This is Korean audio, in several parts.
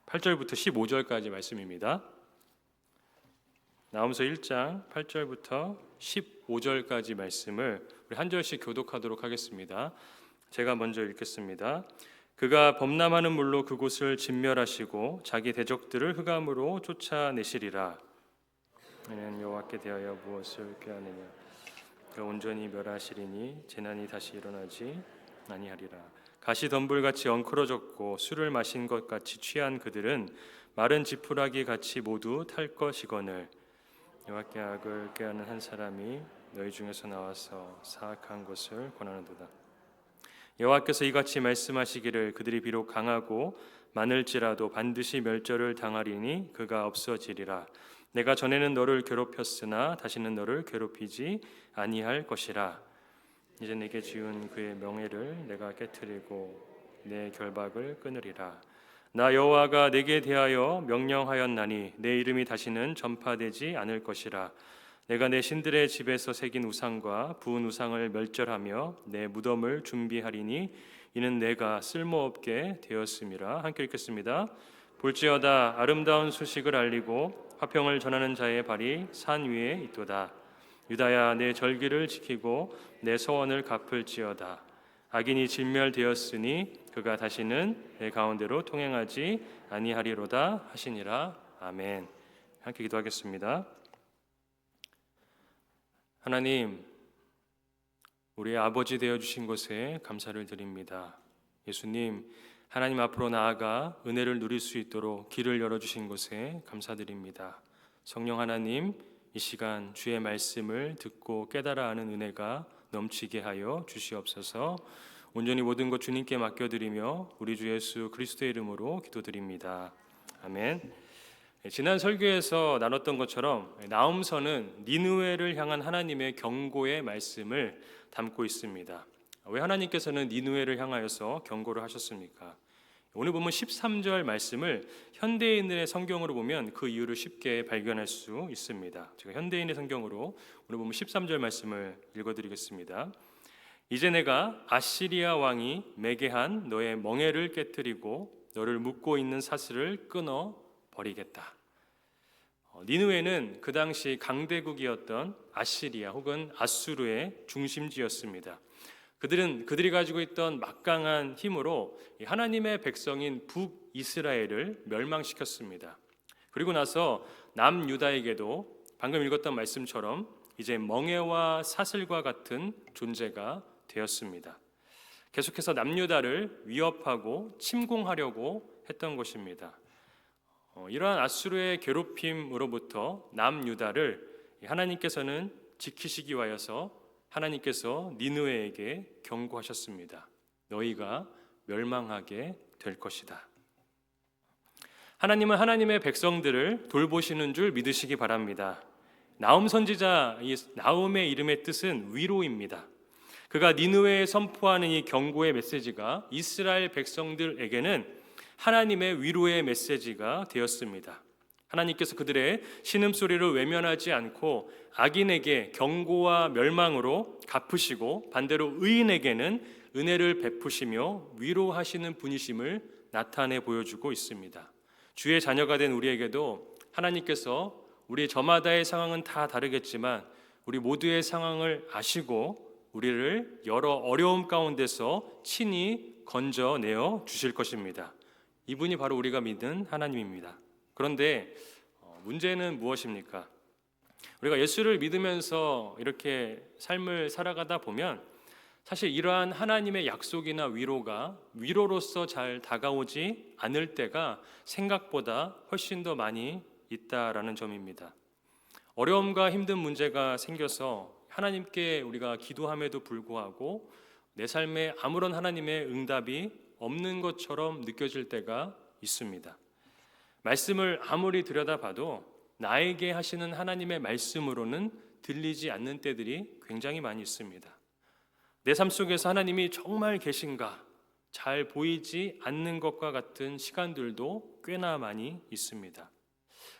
8절부터 15절까지 말씀입니다. 나홈서 1장 8절부터 15절까지 말씀을 우리 한 절씩 교독하도록 하겠습니다. 제가 먼저 읽겠습니다. 그가 범람하는 물로 그곳을 진멸하시고 자기 대적들을 흑암으로 쫓아내시리라. 이는 여호와께 대하여 무엇을 꾀하느냐. 그가 온전히 멸하시리니 재난이 다시 일어나지 아니하리라. 가시덤불같이 엉클어졌고 술을 마신 것 같이 취한 그들은 마른 지푸라기 같이 모두 탈 것이거늘 여호와께 악을 꾀하는 한 사람이 너희 중에서 나와서 사악한 것을 권하는도다. 여호와께서 이같이 말씀하시기를 그들이 비록 강하고 많을지라도 반드시 멸절을 당하리니 그가 없어지리라. 내가 전에는 너를 괴롭혔으나 다시는 너를 괴롭히지 아니할 것이라. 이제 내게 지은 그의 명예를 내가 깨트리고 내 결박을 끊으리라. 나 여호와가 내게 대하여 명령하였나니 내 이름이 다시는 전파되지 않을 것이라. 내가 내 신들의 집에서 새긴 우상과 부은 우상을 멸절하며 내 무덤을 준비하리니 이는 내가 쓸모없게 되었음이라. 함께 읽겠습니다. 볼지어다 아름다운 소식을 알리고 화평을 전하는 자의 발이 산 위에 있도다. 유다야 내 절기를 지키고 내 서원을 갚을지어다. 악인이 진멸되었으니 그가 다시는 내 가운데로 통행하지 아니하리로다 하시니라. 아멘. 함께 기도하겠습니다. 하나님, 우리의 아버지 되어주신 것에 감사를 드립니다. 예수님, 하나님 앞으로 나아가 은혜를 누릴 수 있도록 길을 열어주신 것에 감사드립니다. 성령 하나님, 이 시간 주의 말씀을 듣고 깨달아 아는 은혜가 넘치게 하여 주시옵소서. 온전히 모든 것 주님께 맡겨드리며 우리 주 예수 그리스도의 이름으로 기도드립니다. 아멘. 지난 설교에서 나눴던 것처럼 나홈서는 니느웨를 향한 하나님의 경고의 말씀을 담고 있습니다. 왜 하나님께서는 니느웨를 향하여서 경고를 하셨습니까? 오늘 보면 13절 말씀을 현대인의 성경으로 보면 그 이유를 쉽게 발견할 수 있습니다. 제가 현대인의 성경으로 오늘 보면 13절 말씀을 읽어드리겠습니다. 이제 내가 아시리아 왕이 매개한 너의 멍에를 깨뜨리고 너를 묶고 있는 사슬을 끊어 버리겠다. 니느웨는 그 당시 강대국이었던 아시리아 혹은 아수르의 중심지였습니다. 그들이 가지고 있던 막강한 힘으로 하나님의 백성인 북이스라엘을 멸망시켰습니다. 그리고 나서 남유다에게도 방금 읽었던 말씀처럼 이제 멍에와 사슬과 같은 존재가 되었습니다. 계속해서 남유다를 위협하고 침공하려고 했던 것입니다. 이러한 아수르의 괴롭힘으로부터 남유다를 하나님께서는 지키시기 위하여서 하나님께서 니느웨에게 경고하셨습니다. 너희가 멸망하게 될 것이다. 하나님은 하나님의 백성들을 돌보시는 줄 믿으시기 바랍니다. 나홈 선지자 나홈의 이름의 뜻은 위로입니다. 그가 니느웨에 선포하는 이 경고의 메시지가 이스라엘 백성들에게는 하나님의 위로의 메시지가 되었습니다. 하나님께서 그들의 신음소리를 외면하지 않고 악인에게 경고와 멸망으로 갚으시고 반대로 의인에게는 은혜를 베푸시며 위로하시는 분이심을 나타내 보여주고 있습니다. 주의 자녀가 된 우리에게도 하나님께서 우리 저마다의 상황은 다 다르겠지만 우리 모두의 상황을 아시고 우리를 여러 어려움 가운데서 친히 건져내어 주실 것입니다. 이분이 바로 우리가 믿는 하나님입니다. 그런데 문제는 무엇입니까? 우리가 예수를 믿으면서 이렇게 삶을 살아가다 보면 사실 이러한 하나님의 약속이나 위로가 위로로서 잘 다가오지 않을 때가 생각보다 훨씬 더 많이 있다라는 점입니다. 어려움과 힘든 문제가 생겨서 하나님께 우리가 기도함에도 불구하고 내 삶에 아무런 하나님의 응답이 없는 것처럼 느껴질 때가 있습니다. 말씀을 아무리 들여다봐도 나에게 하시는 하나님의 말씀으로는 들리지 않는 때들이 굉장히 많이 있습니다. 내 삶 속에서 하나님이 정말 계신가 잘 보이지 않는 것과 같은 시간들도 꽤나 많이 있습니다.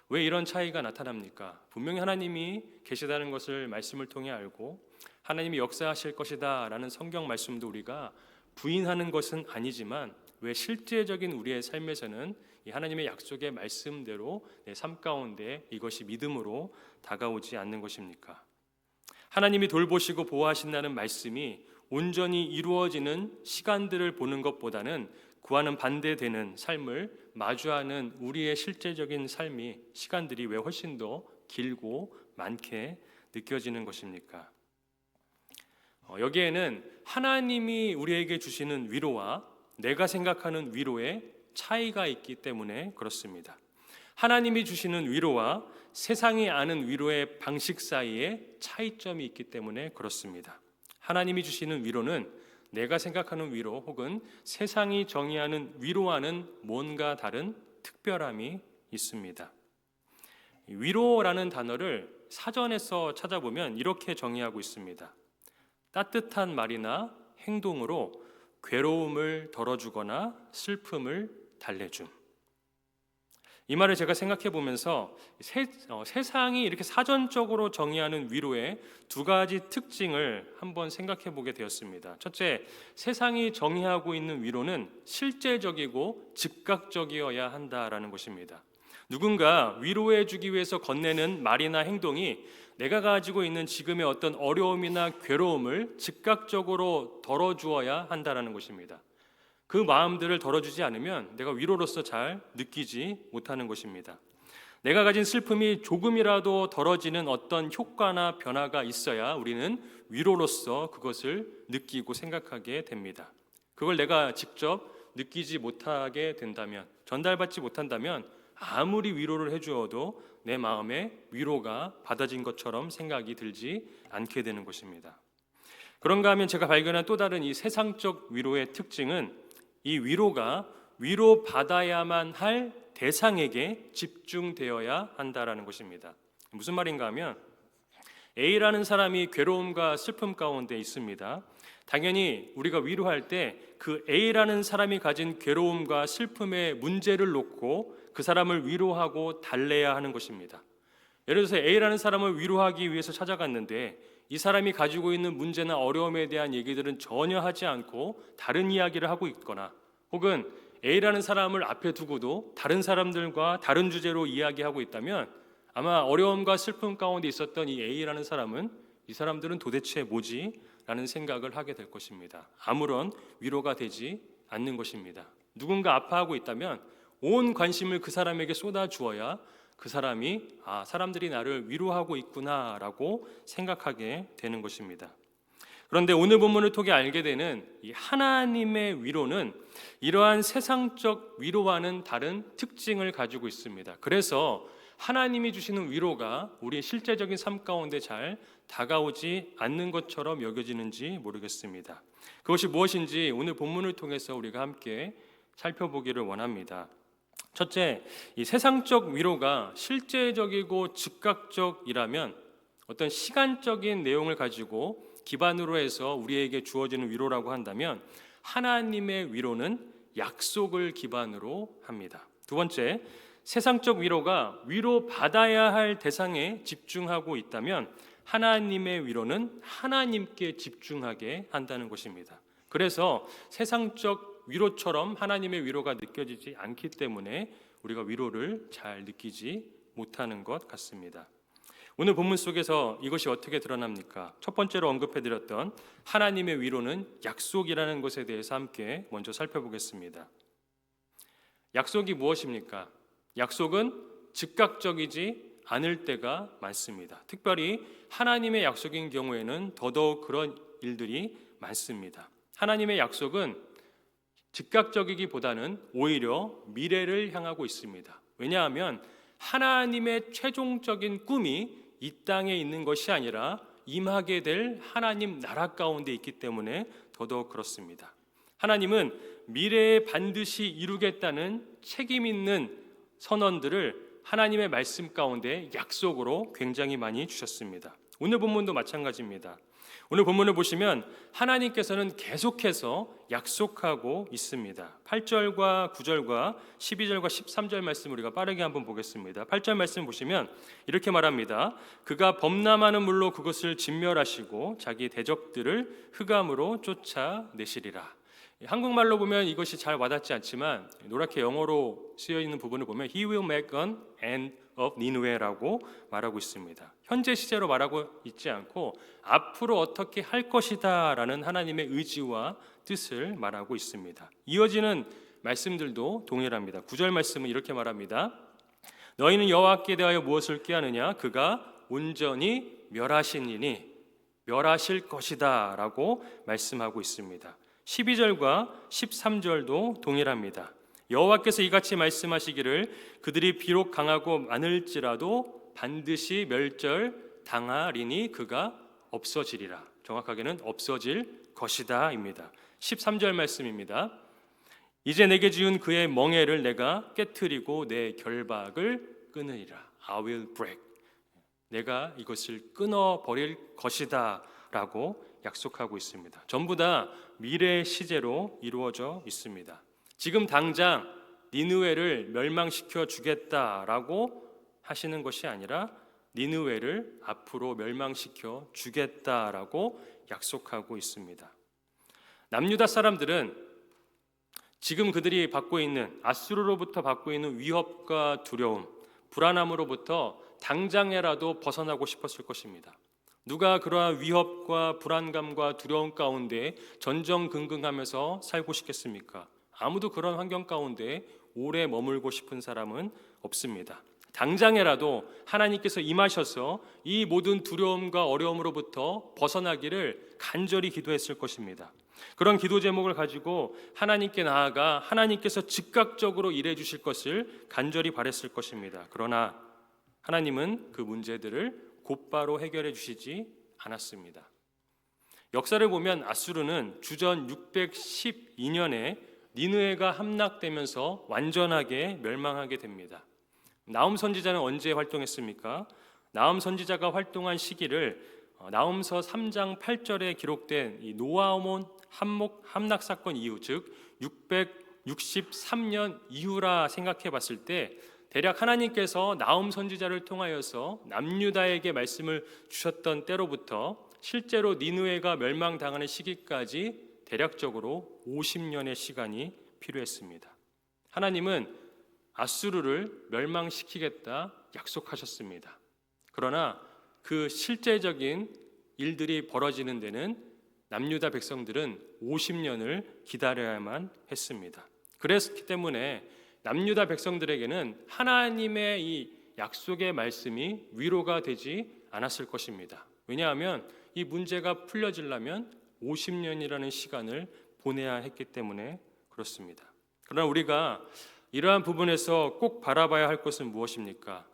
왜 이런 차이가 나타납니까? 분명히 하나님이 계시다는 것을 말씀을 통해 알고 하나님이 역사하실 것이다 라는 성경 말씀도 우리가 부인하는 것은 아니지만 왜 실제적인 우리의 삶에서는 이 하나님의 약속의 말씀대로 내 삶 가운데 이것이 믿음으로 다가오지 않는 것입니까? 하나님이 돌보시고 보호하신다는 말씀이 온전히 이루어지는 시간들을 보는 것보다는 그와는 반대되는 삶을 마주하는 우리의 실제적인 삶이 시간들이 왜 훨씬 더 길고 많게 느껴지는 것입니까? 여기에는 하나님이 우리에게 주시는 위로와 내가 생각하는 위로의 차이가 있기 때문에 그렇습니다. 하나님이 주시는 위로와 세상이 아는 위로의 방식 사이에 차이점이 있기 때문에 그렇습니다. 하나님이 주시는 위로는 내가 생각하는 위로 혹은 세상이 정의하는 위로와는 뭔가 다른 특별함이 있습니다. 위로라는 단어를 사전에서 찾아보면 이렇게 정의하고 있습니다. 따뜻한 말이나 행동으로 괴로움을 덜어주거나 슬픔을 달래줌. 이 말을 제가 생각해 보면서 세상이 이렇게 사전적으로 정의하는 위로의 두 가지 특징을 한번 생각해 보게 되었습니다. 첫째, 세상이 정의하고 있는 위로는 실제적이고 즉각적이어야 한다라는 것입니다. 누군가 위로해 주기 위해서 건네는 말이나 행동이 내가 가지고 있는 지금의 어떤 어려움이나 괴로움을 즉각적으로 덜어주어야 한다라는 것입니다. 그 마음들을 덜어주지 않으면 내가 위로로서 잘 느끼지 못하는 것입니다. 내가 가진 슬픔이 조금이라도 덜어지는 어떤 효과나 변화가 있어야 우리는 위로로서 그것을 느끼고 생각하게 됩니다. 그걸 내가 직접 느끼지 못하게 된다면, 전달받지 못한다면 아무리 위로를 해주어도 내 마음에 위로가 받아진 것처럼 생각이 들지 않게 되는 것입니다. 그런가 하면 제가 발견한 또 다른 이 세상적 위로의 특징은 이 위로가 위로받아야만 할 대상에게 집중되어야 한다라는 것입니다. 무슨 말인가 하면 A라는 사람이 괴로움과 슬픔 가운데 있습니다. 당연히 우리가 위로할 때 그 A라는 사람이 가진 괴로움과 슬픔의 문제를 놓고 그 사람을 위로하고 달래야 하는 것입니다. 예를 들어서 A라는 사람을 위로하기 위해서 찾아갔는데 이 사람이 가지고 있는 문제나 어려움에 대한 얘기들은 전혀 하지 않고 다른 이야기를 하고 있거나 혹은 A라는 사람을 앞에 두고도 다른 사람들과 다른 주제로 이야기하고 있다면 아마 어려움과 슬픔 가운데 있었던 이 A라는 사람은 이 사람들은 도대체 뭐지? 라는 생각을 하게 될 것입니다. 아무런 위로가 되지 않는 것입니다. 누군가 아파하고 있다면 온 관심을 그 사람에게 쏟아주어야 그 사람이 사람들이 나를 위로하고 있구나라고 생각하게 되는 것입니다. 그런데 오늘 본문을 통해 알게 되는 이 하나님의 위로는 이러한 세상적 위로와는 다른 특징을 가지고 있습니다. 그래서 하나님이 주시는 위로가 우리의 실제적인 삶 가운데 잘 다가오지 않는 것처럼 여겨지는지 모르겠습니다. 그것이 무엇인지 오늘 본문을 통해서 우리가 함께 살펴보기를 원합니다. 첫째, 이 세상적 위로가 실제적이고 즉각적이라면 어떤 시간적인 내용을 가지고 기반으로 해서 우리에게 주어지는 위로라고 한다면 하나님의 위로는 약속을 기반으로 합니다. 두 번째, 세상적 위로가 위로받아야 할 대상에 집중하고 있다면 하나님의 위로는 하나님께 집중하게 한다는 것입니다. 그래서 세상적 위로처럼 하나님의 위로가 느껴지지 않기 때문에 우리가 위로를 잘 느끼지 못하는 것 같습니다. 오늘 본문 속에서 이것이 어떻게 드러납니까? 첫 번째로 언급해드렸던 하나님의 위로는 약속이라는 것에 대해서 함께 먼저 살펴보겠습니다. 약속이 무엇입니까? 약속은 즉각적이지 않을 때가 많습니다. 특별히 하나님의 약속인 경우에는 더더욱 그런 일들이 많습니다. 하나님의 약속은 즉각적이기보다는 오히려 미래를 향하고 있습니다. 왜냐하면 하나님의 최종적인 꿈이 이 땅에 있는 것이 아니라 임하게 될 하나님 나라 가운데 있기 때문에 더더욱 그렇습니다. 하나님은 미래에 반드시 이루겠다는 책임 있는 선언들을 하나님의 말씀 가운데 약속으로 굉장히 많이 주셨습니다. 오늘 본문도 마찬가지입니다. 오늘 본문을 보시면 하나님께서는 계속해서 약속하고 있습니다. 8절과 9절과 12절과 13절 말씀 우리가 빠르게 한번 보겠습니다. 8절 말씀 보시면 이렇게 말합니다. 그가 범람하는 물로 그것을 진멸하시고 자기 대적들을 흑암으로 쫓아내시리라. 한국말로 보면 이것이 잘 와닿지 않지만 노랗게 영어로 쓰여 있는 부분을 보면 He will make an end of Nineveh라고 말하고 있습니다. 현재 시제로 말하고 있지 않고 앞으로 어떻게 할 것이다라는 하나님의 의지와 뜻을 말하고 있습니다. 이어지는 말씀들도 동일합니다. 9절 말씀은 이렇게 말합니다. 너희는 여호와께 대하여 무엇을 꾀하느냐? 그가 온전히 멸하시니니 멸하실 것이다 라고 말씀하고 있습니다. 12절과 13절도 동일합니다. 여호와께서 이같이 말씀하시기를 그들이 비록 강하고 많을지라도 반드시 멸절당하리니 그가 없어지리라. 정확하게는 없어질 것이다 입니다. 13절 말씀입니다. 이제 내게 지은 그의 멍에를 내가 깨트리고 내 결박을 끊으리라. I will break. 내가 이것을 끊어버릴 것이다 라고 약속하고 있습니다. 전부 다 미래 시제로 이루어져 있습니다. 지금 당장 니느웨를 멸망시켜 주겠다라고 하시는 것이 아니라 니느웨를 앞으로 멸망시켜 주겠다라고 약속하고 있습니다. 남유다 사람들은 지금 그들이 받고 있는 아수르로부터 받고 있는 위협과 두려움, 불안함으로부터 당장에라도 벗어나고 싶었을 것입니다. 누가 그러한 위협과 불안감과 두려움 가운데 전전긍긍하면서 살고 싶겠습니까? 아무도 그런 환경 가운데 오래 머물고 싶은 사람은 없습니다. 당장에라도 하나님께서 임하셔서 이 모든 두려움과 어려움으로부터 벗어나기를 간절히 기도했을 것입니다. 그런 기도 제목을 가지고 하나님께 나아가 하나님께서 즉각적으로 일해 주실 것을 간절히 바랬을 것입니다. 그러나 하나님은 그 문제들을 곧바로 해결해 주시지 않았습니다. 역사를 보면 아수르는 주전 612년에 니느웨가 함락되면서 완전하게 멸망하게 됩니다. 나훔 선지자는 언제 활동했습니까? 나훔 선지자가 활동한 시기를 나훔서 3장 8절에 기록된 이 노아몬 함락 사건 이후, 즉 663년 이후라 생각해 봤을 때 대략 하나님께서 나훔 선지자를 통하여서 남유다에게 말씀을 주셨던 때로부터 실제로 니느웨가 멸망당하는 시기까지 대략적으로 50년의 시간이 필요했습니다. 하나님은 아수르를 멸망시키겠다 약속하셨습니다. 그러나 그 실제적인 일들이 벌어지는 데는 남유다 백성들은 50년을 기다려야만 했습니다. 그랬기 때문에 남유다 백성들에게는 하나님의 이 약속의 말씀이 위로가 되지 않았을 것입니다. 왜냐하면 이 문제가 풀려지려면 50년이라는 시간을 보내야 했기 때문에 그렇습니다. 그러나 우리가 이러한 부분에서 꼭 바라봐야 할 것은 무엇입니까?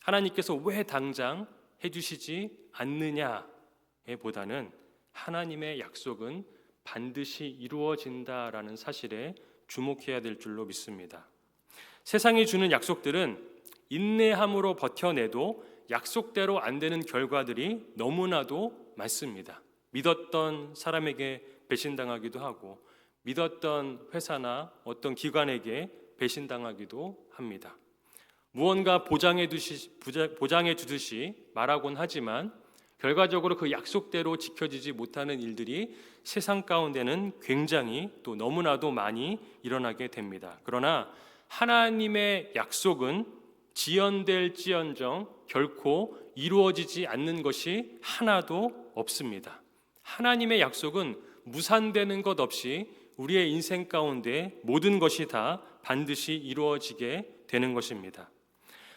하나님께서 왜 당장 해주시지 않느냐에 보다는 하나님의 약속은 반드시 이루어진다라는 사실에 주목해야 될 줄로 믿습니다. 세상이 주는 약속들은 인내함으로 버텨내도 약속대로 안 되는 결과들이 너무나도 많습니다. 믿었던 사람에게 배신당하기도 하고 믿었던 회사나 어떤 기관에게 배신당하기도 합니다. 무언가 보장해 주듯이 말하곤 하지만 결과적으로 그 약속대로 지켜지지 못하는 일들이 세상 가운데는 굉장히 또 너무나도 많이 일어나게 됩니다. 그러나 하나님의 약속은 지연될지언정 결코 이루어지지 않는 것이 하나도 없습니다. 하나님의 약속은 무산되는 것 없이 우리의 인생 가운데 모든 것이 다 반드시 이루어지게 되는 것입니다.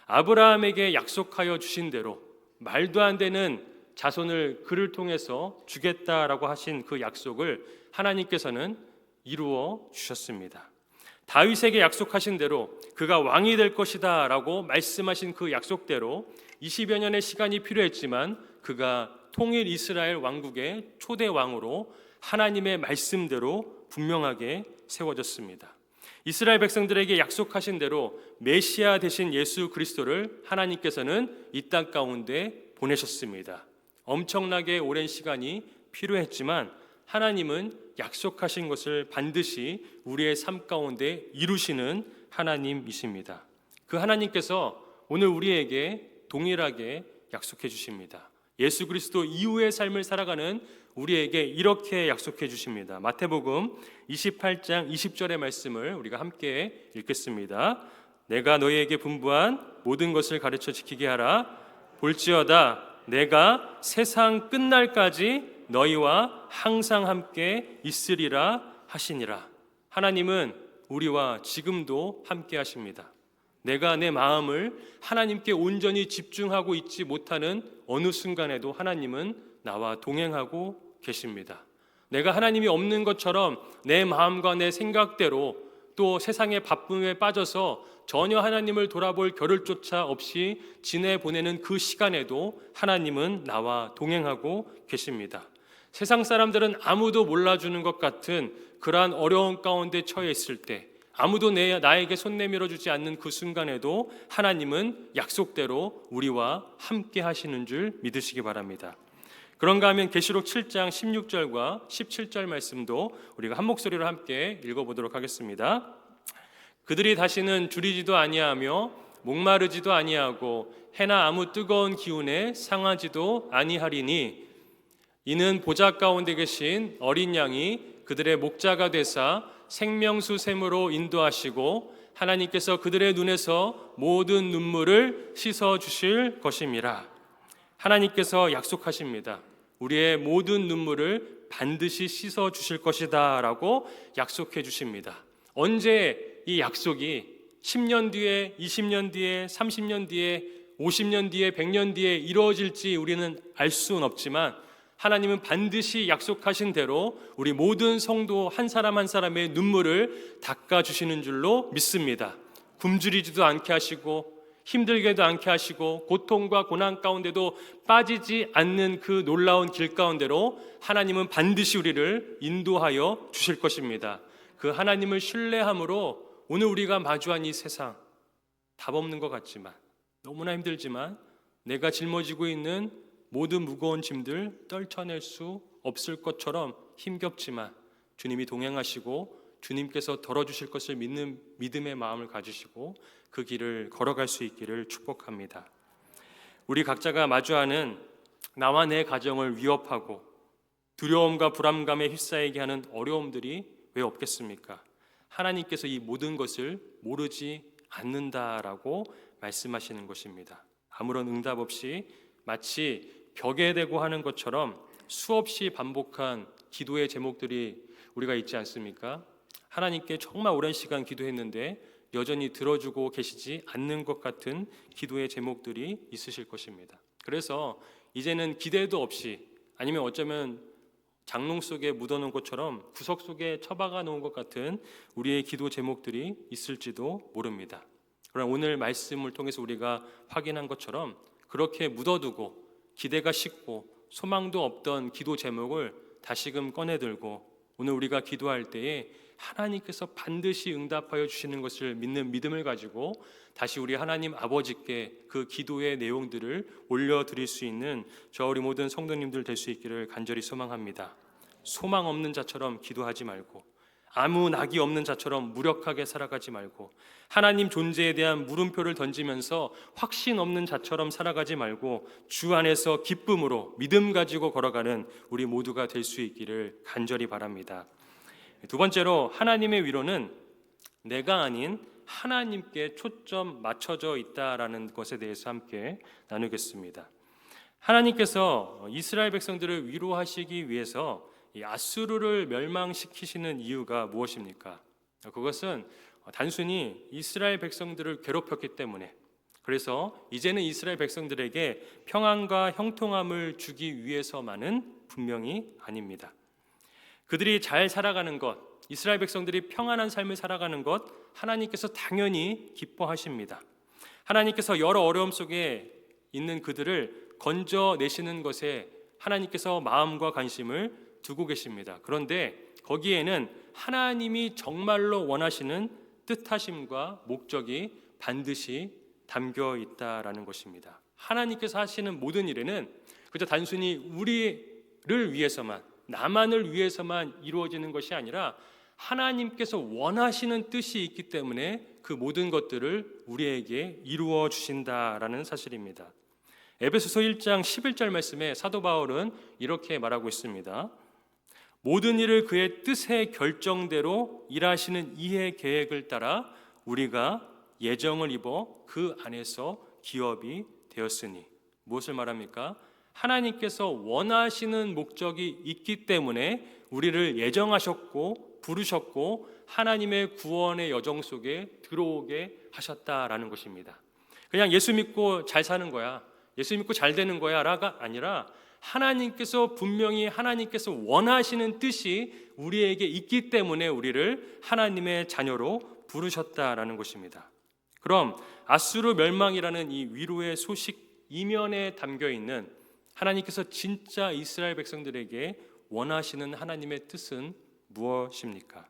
아브라함에게 약속하여 주신 대로 말도 안 되는 자손을 그를 통해서 주겠다라고 하신 그 약속을 하나님께서는 이루어 주셨습니다. 다윗에게 약속하신 대로 그가 왕이 될 것이다 라고 말씀하신 그 약속대로 20여 년의 시간이 필요했지만 그가 통일 이스라엘 왕국의 초대 왕으로 하나님의 말씀대로 분명하게 세워졌습니다. 이스라엘 백성들에게 약속하신 대로 메시아 되신 예수 그리스도를 하나님께서는 이 땅 가운데 보내셨습니다. 엄청나게 오랜 시간이 필요했지만 하나님은 약속하신 것을 반드시 우리의 삶 가운데 이루시는 하나님이십니다. 그 하나님께서 오늘 우리에게 동일하게 약속해 주십니다. 예수 그리스도 이후의 삶을 살아가는 우리에게 이렇게 약속해 주십니다. 마태복음 28장 20절의 말씀을 우리가 함께 읽겠습니다. 내가 너희에게 분부한 모든 것을 가르쳐 지키게 하라. 볼지어다 내가 세상 끝날까지 너희와 항상 함께 있으리라 하시니라. 하나님은 우리와 지금도 함께 하십니다. 내가 내 마음을 하나님께 온전히 집중하고 있지 못하는 어느 순간에도 하나님은 나와 동행하고 계십니다. 내가 하나님이 없는 것처럼 내 마음과 내 생각대로 또 세상의 바쁨에 빠져서 전혀 하나님을 돌아볼 겨를조차 없이 지내보내는 그 시간에도 하나님은 나와 동행하고 계십니다. 세상 사람들은 아무도 몰라주는 것 같은 그러한 어려운 가운데 처해 있을 때, 아무도 나에게 손 내밀어 주지 않는 그 순간에도 하나님은 약속대로 우리와 함께 하시는 줄 믿으시기 바랍니다. 그런가 하면 계시록 7장 16절과 17절 말씀도 우리가 한 목소리로 함께 읽어보도록 하겠습니다. 그들이 다시는 줄이지도 아니하며 목마르지도 아니하고 해나 아무 뜨거운 기운에 상하지도 아니하리니 이는 보좌 가운데 계신 어린 양이 그들의 목자가 되사 생명수 샘으로 인도하시고 하나님께서 그들의 눈에서 모든 눈물을 씻어 주실 것임이라. 하나님께서 약속하십니다. 우리의 모든 눈물을 반드시 씻어 주실 것이다 라고 약속해 주십니다. 언제 이 약속이 10년 뒤에, 20년 뒤에, 30년 뒤에, 50년 뒤에, 100년 뒤에 이루어질지 우리는 알 수는 없지만 하나님은 반드시 약속하신 대로 우리 모든 성도 한 사람 한 사람의 눈물을 닦아주시는 줄로 믿습니다. 굶주리지도 않게 하시고 힘들게도 않게 하시고 고통과 고난 가운데도 빠지지 않는 그 놀라운 길 가운데로 하나님은 반드시 우리를 인도하여 주실 것입니다. 그 하나님을 신뢰함으로 오늘 우리가 마주한 이 세상 답 없는 것 같지만 너무나 힘들지만 내가 짊어지고 있는 모든 무거운 짐들 떨쳐낼 수 없을 것처럼 힘겹지만 주님이 동행하시고 주님께서 덜어주실 것을 믿는 믿음의 마음을 가지시고 그 길을 걸어갈 수 있기를 축복합니다. 우리 각자가 마주하는 나와 내 가정을 위협하고 두려움과 불안감에 휩싸이게 하는 어려움들이 왜 없겠습니까? 하나님께서 이 모든 것을 모르지 않는다라고 말씀하시는 것입니다. 아무런 응답 없이 마치 벽에 대고 하는 것처럼 수없이 반복한 기도의 제목들이 우리가 있지 않습니까? 하나님께 정말 오랜 시간 기도했는데 여전히 들어주고 계시지 않는 것 같은 기도의 제목들이 있으실 것입니다. 그래서 이제는 기대도 없이 아니면 어쩌면 장롱 속에 묻어놓은 것처럼 구석 속에 처박아 놓은 것 같은 우리의 기도 제목들이 있을지도 모릅니다. 그러나 오늘 말씀을 통해서 우리가 확인한 것처럼 그렇게 묻어두고 기대가 식고 소망도 없던 기도 제목을 다시금 꺼내들고 오늘 우리가 기도할 때에 하나님께서 반드시 응답하여 주시는 것을 믿는 믿음을 가지고 다시 우리 하나님 아버지께 그 기도의 내용들을 올려드릴 수 있는 저 우리 모든 성도님들 될 수 있기를 간절히 소망합니다. 소망 없는 자처럼 기도하지 말고 아무 낙이 없는 자처럼 무력하게 살아가지 말고 하나님 존재에 대한 물음표를 던지면서 확신 없는 자처럼 살아가지 말고 주 안에서 기쁨으로 믿음 가지고 걸어가는 우리 모두가 될 수 있기를 간절히 바랍니다. 두 번째로 하나님의 위로는 내가 아닌 하나님께 초점 맞춰져 있다라는 것에 대해서 함께 나누겠습니다. 하나님께서 이스라엘 백성들을 위로하시기 위해서 이 아수르를 멸망시키시는 이유가 무엇입니까? 그것은 단순히 이스라엘 백성들을 괴롭혔기 때문에, 그래서 이제는 이스라엘 백성들에게 평안과 형통함을 주기 위해서만은 분명히 아닙니다. 그들이 잘 살아가는 것, 이스라엘 백성들이 평안한 삶을 살아가는 것 하나님께서 당연히 기뻐하십니다. 하나님께서 여러 어려움 속에 있는 그들을 건져내시는 것에 하나님께서 마음과 관심을 두고 계십니다. 그런데 거기에는 하나님이 정말로 원하시는 뜻하심과 목적이 반드시 담겨 있다라는 것입니다. 하나님께서 하시는 모든 일에는 그저 단순히 우리를 위해서만, 나만을 위해서만 이루어지는 것이 아니라 하나님께서 원하시는 뜻이 있기 때문에 그 모든 것들을 우리에게 이루어 주신다라는 사실입니다. 에베소서 1장 11절 말씀에 사도 바울은 이렇게 말하고 있습니다. 모든 일을 그의 뜻의 결정대로 일하시는 이해 계획을 따라 우리가 예정을 입어 그 안에서 기업이 되었으니. 무엇을 말합니까? 하나님께서 원하시는 목적이 있기 때문에 우리를 예정하셨고 부르셨고 하나님의 구원의 여정 속에 들어오게 하셨다라는 것입니다. 그냥 예수 믿고 잘 사는 거야, 예수 믿고 잘 되는 거야 라가 아니라 하나님께서 분명히 하나님께서 원하시는 뜻이 우리에게 있기 때문에 우리를 하나님의 자녀로 부르셨다라는 것입니다. 그럼 아수르 멸망이라는 이 위로의 소식 이면에 담겨 있는 하나님께서 진짜 이스라엘 백성들에게 원하시는 하나님의 뜻은 무엇입니까?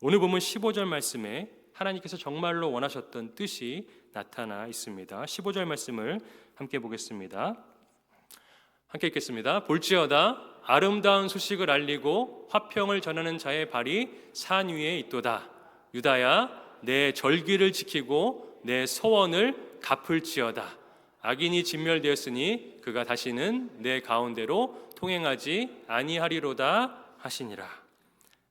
오늘 보면 15절 말씀에 하나님께서 정말로 원하셨던 뜻이 나타나 있습니다. 15절 말씀을 함께 보겠습니다. 함께 읽겠습니다. 볼지어다 아름다운 소식을 알리고 화평을 전하는 자의 발이 산 위에 있도다. 유다야 내 절기를 지키고 내 서원을 갚을지어다. 악인이 진멸되었으니 그가 다시는 내 가운데로 통행하지 아니하리로다 하시니라.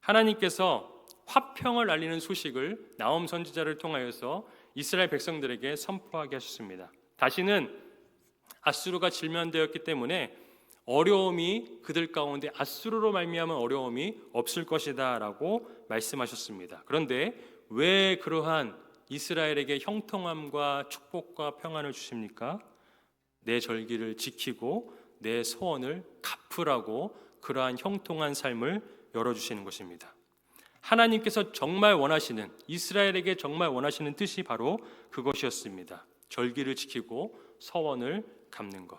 하나님께서 화평을 알리는 소식을 나홈 선지자를 통하여서 이스라엘 백성들에게 선포하게 하셨습니다. 다시는 아수르가 질면되었기 때문에 어려움이 그들 가운데 아수르로 말미암은 어려움이 없을 것이다 라고 말씀하셨습니다. 그런데 왜 그러한 이스라엘에게 형통함과 축복과 평안을 주십니까? 내 절기를 지키고 내 소원을 갚으라고 그러한 형통한 삶을 열어주시는 것입니다. 하나님께서 정말 원하시는, 이스라엘에게 정말 원하시는 뜻이 바로 그것이었습니다. 절기를 지키고 서원을 갚는 것.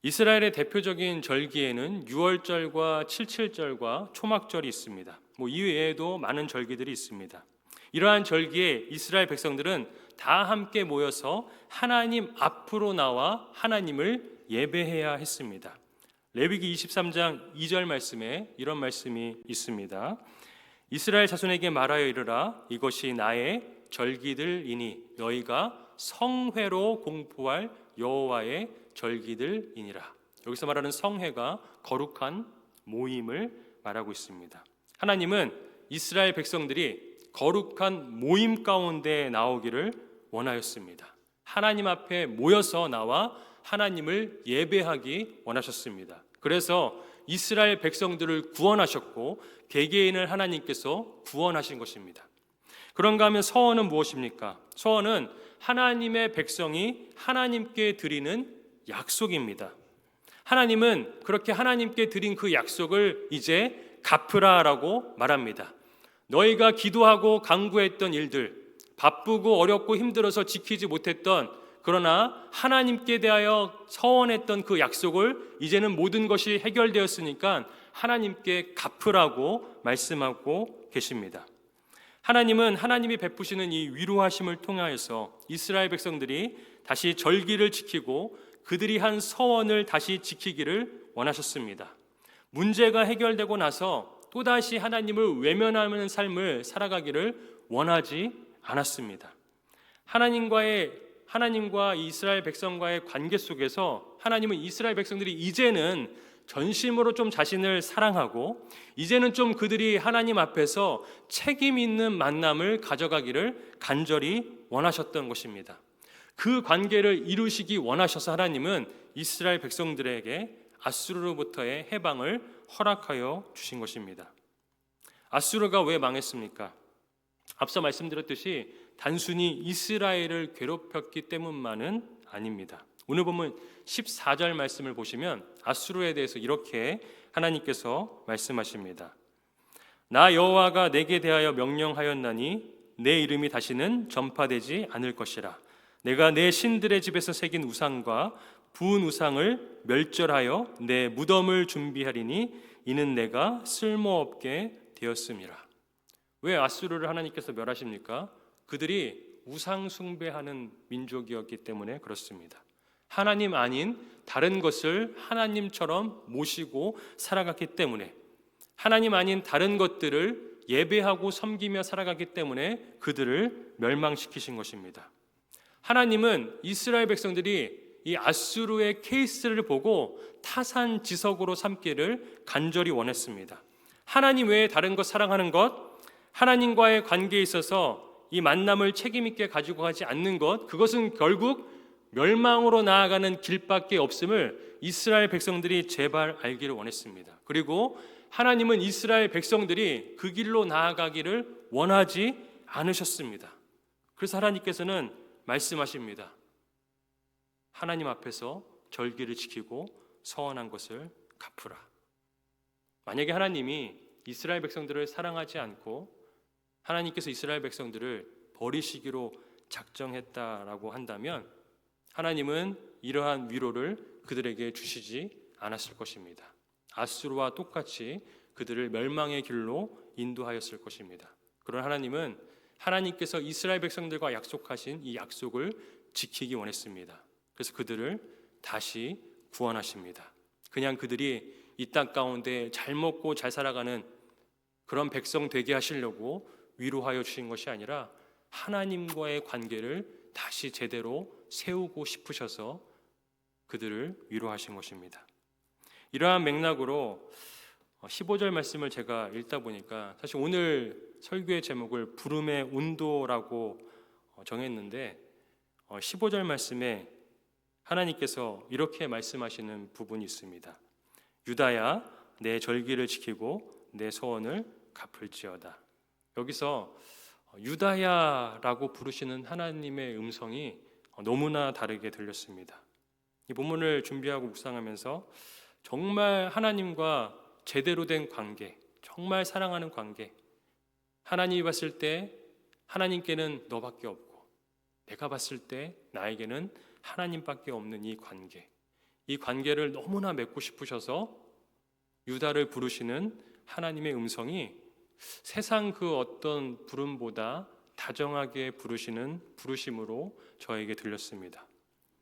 이스라엘의 대표적인 절기에는 유월절과 칠칠절과 초막절이 있습니다. 이 외에도 많은 절기들이 있습니다. 이러한 절기에 이스라엘 백성들은 다 함께 모여서 하나님 앞으로 나와 하나님을 예배해야 했습니다. 레위기 23장 2절 말씀에 이런 말씀이 있습니다. 이스라엘 자손에게 말하여 이르라. 이것이 나의 절기들이니 너희가 성회로 공포할 여호와의 절기들이니라. 여기서 말하는 성회가 거룩한 모임을 말하고 있습니다. 하나님은 이스라엘 백성들이 거룩한 모임 가운데 나오기를 원하였습니다. 하나님 앞에 모여서 나와 하나님을 예배하기 원하셨습니다. 그래서 이스라엘 백성들을 구원하셨고 개개인을 하나님께서 구원하신 것입니다. 그런가 하면 서원은 무엇입니까? 서원은 하나님의 백성이 하나님께 드리는 약속입니다. 하나님은 그렇게 하나님께 드린 그 약속을 이제 갚으라라고 말합니다. 너희가 기도하고 간구했던 일들, 바쁘고 어렵고 힘들어서 지키지 못했던, 그러나 하나님께 대하여 서원했던 그 약속을 이제는 모든 것이 해결되었으니까 하나님께 갚으라고 말씀하고 계십니다. 하나님은 하나님이 베푸시는 이 위로하심을 통하여서 이스라엘 백성들이 다시 절기를 지키고 그들이 한 서원을 다시 지키기를 원하셨습니다. 문제가 해결되고 나서 또다시 하나님을 외면하는 삶을 살아가기를 원하지 않았습니다. 하나님과 이스라엘 백성과의 관계 속에서 하나님은 이스라엘 백성들이 이제는 전심으로 좀 자신을 사랑하고 이제는 좀 그들이 하나님 앞에서 책임 있는 만남을 가져가기를 간절히 원하셨던 것입니다. 그 관계를 이루시기 원하셔서 하나님은 이스라엘 백성들에게 아수르로부터의 해방을 허락하여 주신 것입니다. 아수르가 왜 망했습니까? 앞서 말씀드렸듯이 단순히 이스라엘을 괴롭혔기 때문만은 아닙니다. 오늘 보면 14절 말씀을 보시면 아수르에 대해서 이렇게 하나님께서 말씀하십니다. 나 여호와가 내게 대하여 명령하였나니 내 이름이 다시는 전파되지 않을 것이라. 내가 내 신들의 집에서 새긴 우상과 부은 우상을 멸절하여 내 무덤을 준비하리니 이는 내가 쓸모없게 되었음이라. 왜 아수르를 하나님께서 멸하십니까? 그들이 우상 숭배하는 민족이었기 때문에 그렇습니다. 하나님 아닌 다른 것을 하나님처럼 모시고 살아갔기 때문에, 하나님 아닌 다른 것들을 예배하고 섬기며 살아갔기 때문에 그들을 멸망시키신 것입니다. 하나님은 이스라엘 백성들이 이 앗수르의 케이스를 보고 타산지석으로 삼기를 간절히 원했습니다. 하나님 외에 다른 것 사랑하는 것, 하나님과의 관계에 있어서 이 만남을 책임 있게 가지고 가지 않는 것, 그것은 결국 멸망으로 나아가는 길밖에 없음을 이스라엘 백성들이 제발 알기를 원했습니다. 그리고 하나님은 이스라엘 백성들이 그 길로 나아가기를 원하지 않으셨습니다. 그래서 하나님께서는 말씀하십니다. 하나님 앞에서 절기를 지키고 서원한 것을 갚으라. 만약에 하나님이 이스라엘 백성들을 사랑하지 않고 하나님께서 이스라엘 백성들을 버리시기로 작정했다라고 한다면 하나님은 이러한 위로를 그들에게 주시지 않았을 것입니다. 앗수르와 똑같이 그들을 멸망의 길로 인도하였을 것입니다. 그러나 하나님은 하나님께서 이스라엘 백성들과 약속하신 이 약속을 지키기 원했습니다. 그래서 그들을 다시 구원하십니다. 그냥 그들이 이 땅 가운데 잘 먹고 잘 살아가는 그런 백성 되게 하시려고 위로하여 주신 것이 아니라 하나님과의 관계를 다시 제대로 세우고 싶으셔서 그들을 위로하신 것입니다. 이러한 맥락으로 15절 말씀을 제가 읽다 보니까 사실 오늘 설교의 제목을 부름의 온도라고 정했는데 15절 말씀에 하나님께서 이렇게 말씀하시는 부분이 있습니다. 유다야, 내 절기를 지키고 내 소원을 갚을지어다. 여기서 유다야라고 부르시는 하나님의 음성이 너무나 다르게 들렸습니다. 이 본문을 준비하고 묵상하면서 정말 하나님과 제대로 된 관계, 정말 사랑하는 관계, 하나님이 봤을 때 하나님께는 너밖에 없고 내가 봤을 때 나에게는 하나님밖에 없는 이 관계, 이 관계를 너무나 맺고 싶으셔서 유다를 부르시는 하나님의 음성이 세상 그 어떤 부름보다 다정하게 부르시는 부르심으로 저에게 들렸습니다.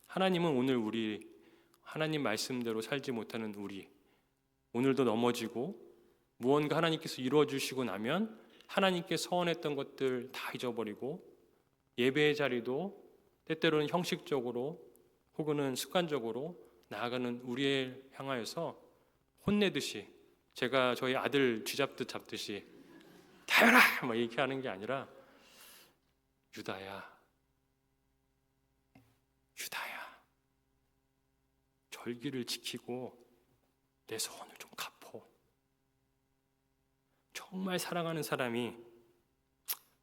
하나님은 오늘 우리 하나님 말씀대로 살지 못하는 우리, 오늘도 넘어지고 무언가 하나님께서 이루어 주시고 나면 하나님께 서원했던 것들 다 잊어버리고 예배의 자리도 때때로는 형식적으로 혹은 습관적으로 나아가는 우리를 향하여서 혼내듯이, 제가 저희 아들 쥐잡듯 잡듯이 다혈아! 막 이렇게 하는 게 아니라 유다야, 유다야, 절기를 지키고 내 소원을 좀 갚어. 정말 사랑하는 사람이,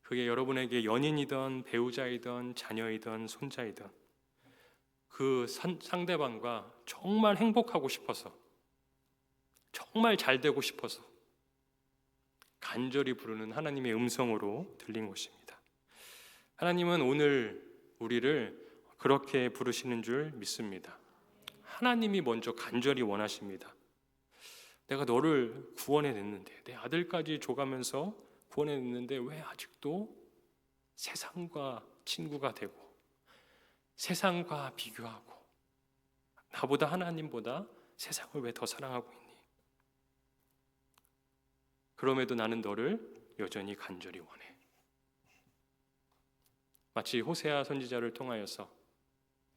그게 여러분에게 연인이든 배우자이든 자녀이든 손자이든 그 상대방과 정말 행복하고 싶어서, 정말 잘 되고 싶어서 간절히 부르는 하나님의 음성으로 들린 것입니다. 하나님은 오늘 우리를 그렇게 부르시는 줄 믿습니다. 하나님이 먼저 간절히 원하십니다. 내가 너를 구원해냈는데, 내 아들까지 줘가면서 구원해냈는데 왜 아직도 세상과 친구가 되고 세상과 비교하고 나보다 하나님보다 세상을 왜 더 사랑하고 있니? 그럼에도 나는 너를 여전히 간절히 원해. 마치 호세아 선지자를 통하여서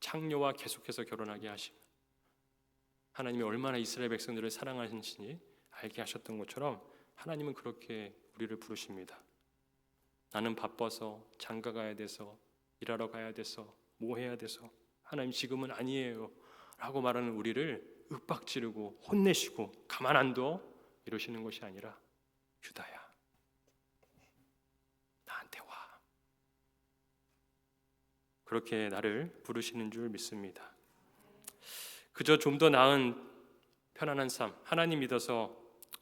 창녀와 계속해서 결혼하게 하시고 하나님이 얼마나 이스라엘 백성들을 사랑하시는지 알게 하셨던 것처럼 하나님은 그렇게 우리를 부르십니다. 나는 바빠서 장가 가야 돼서 일하러 가야 돼서 뭐 해야 돼서 하나님 지금은 아니에요 라고 말하는 우리를 윽박지르고 혼내시고 가만 안 둬 이러시는 것이 아니라 유다야, 나한테 와. 그렇게 나를 부르시는 줄 믿습니다. 그저 좀 더 나은 편안한 삶, 하나님 믿어서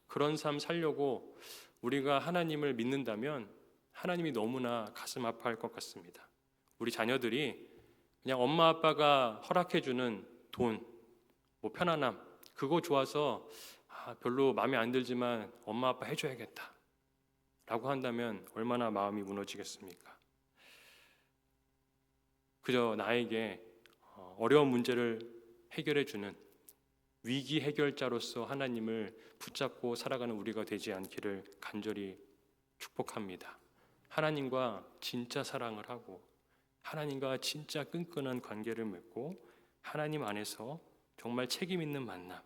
그런 삶 살려고 우리가 하나님을 믿는다면 하나님이 너무나 가슴 아파할 것 같습니다. 우리 자녀들이 그냥 엄마 아빠가 허락해주는 돈, 뭐 편안함, 그거 좋아서 별로 마음에 안 들지만 엄마 아빠 해줘야겠다 라고 한다면 얼마나 마음이 무너지겠습니까? 그저 나에게 어려운 문제를 해결해주는 위기 해결자로서 하나님을 붙잡고 살아가는 우리가 되지 않기를 간절히 축복합니다. 하나님과 진짜 사랑을 하고 하나님과 진짜 끈끈한 관계를 맺고 하나님 안에서 정말 책임 있는 만남,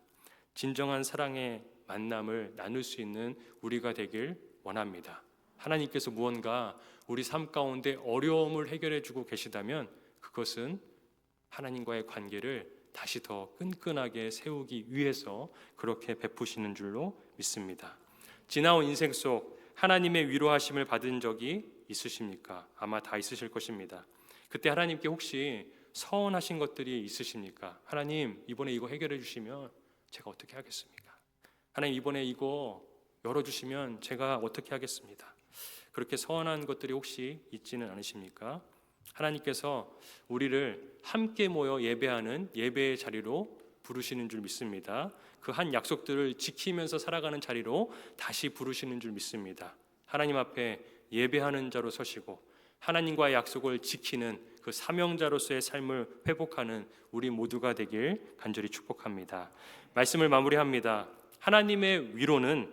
진정한 사랑의 만남을 나눌 수 있는 우리가 되길 원합니다. 하나님께서 무언가 우리 삶 가운데 어려움을 해결해 주고 계시다면 그것은 하나님과의 관계를 다시 더 끈끈하게 세우기 위해서 그렇게 베푸시는 줄로 믿습니다. 지나온 인생 속 하나님의 위로하심을 받은 적이 있으십니까? 아마 다 있으실 것입니다. 그때 하나님께 혹시 서운하신 것들이 있으십니까? 하나님, 이번에 이거 해결해 주시면 제가 어떻게 하겠습니까? 하나님, 이번에 이거 열어주시면 제가 어떻게 하겠습니다? 그렇게 서운한 것들이 혹시 있지는 않으십니까? 하나님께서 우리를 함께 모여 예배하는 예배의 자리로 부르시는 줄 믿습니다. 그 한 약속들을 지키면서 살아가는 자리로 다시 부르시는 줄 믿습니다. 하나님 앞에 예배하는 자로 서시고 하나님과의 약속을 지키는 그 사명자로서의 삶을 회복하는 우리 모두가 되길 간절히 축복합니다. 말씀을 마무리합니다. 하나님의 위로는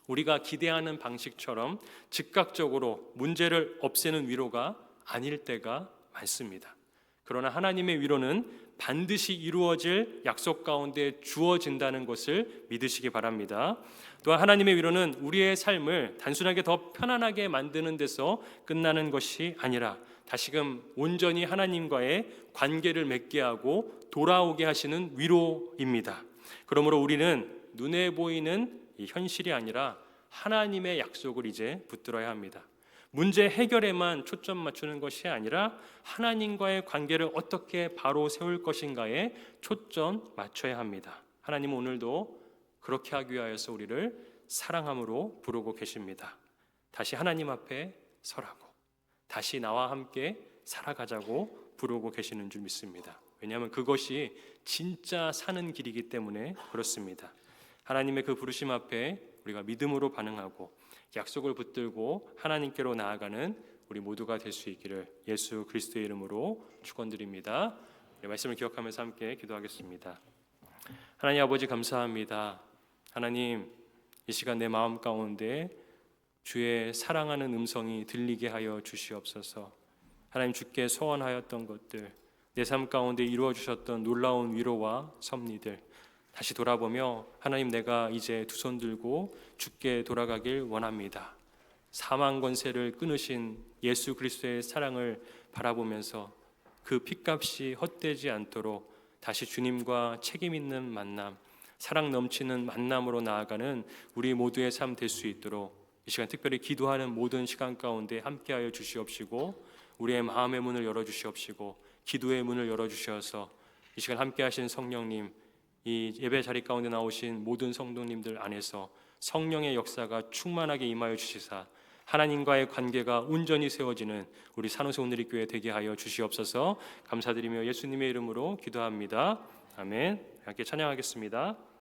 우리가 기대하는 방식처럼 즉각적으로 문제를 없애는 위로가 아닐 때가 많습니다. 그러나 하나님의 위로는 반드시 이루어질 약속 가운데 주어진다는 것을 믿으시기 바랍니다. 또한 하나님의 위로는 우리의 삶을 단순하게 더 편안하게 만드는 데서 끝나는 것이 아니라 다시금 온전히 하나님과의 관계를 맺게 하고 돌아오게 하시는 위로입니다. 그러므로 우리는 눈에 보이는 이 현실이 아니라 하나님의 약속을 이제 붙들어야 합니다. 문제 해결에만 초점 맞추는 것이 아니라 하나님과의 관계를 어떻게 바로 세울 것인가에 초점 맞춰야 합니다. 하나님은 오늘도 그렇게 하기 위하여서 우리를 사랑함으로 부르고 계십니다. 다시 하나님 앞에 서라고, 다시 나와 함께 살아가자고 부르고 계시는 줄 믿습니다. 왜냐하면 그것이 진짜 사는 길이기 때문에 그렇습니다. 하나님의 그 부르심 앞에 우리가 믿음으로 반응하고 약속을 붙들고 하나님께로 나아가는 우리 모두가 될 수 있기를 예수 그리스도의 이름으로 축원드립니다. 말씀을 기억하면서 함께 기도하겠습니다. 하나님 아버지, 감사합니다. 하나님, 이 시간 내 마음 가운데 주의 사랑하는 음성이 들리게 하여 주시옵소서. 하나님, 주께 소원하였던 것들, 내 삶 가운데 이루어 주셨던 놀라운 위로와 섭리들 다시 돌아보며 하나님, 내가 이제 두 손 들고 주께 돌아가길 원합니다. 사망 권세를 끊으신 예수 그리스도의 사랑을 바라보면서 그 핏값이 헛되지 않도록 다시 주님과 책임 있는 만남, 사랑 넘치는 만남으로 나아가는 우리 모두의 삶 될 수 있도록 이 시간 특별히 기도하는 모든 시간 가운데 함께하여 주시옵시고 우리의 마음의 문을 열어주시옵시고 기도의 문을 열어주셔서 이 시간 함께하신 성령님, 이 예배 자리 가운데 나오신 모든 성도님들 안에서 성령의 역사가 충만하게 임하여 주시사 하나님과의 관계가 온전히 세워지는 우리 산호세 온누리교회 되게 하여 주시옵소서. 감사드리며 예수님의 이름으로 기도합니다. 아멘. 함께 찬양하겠습니다.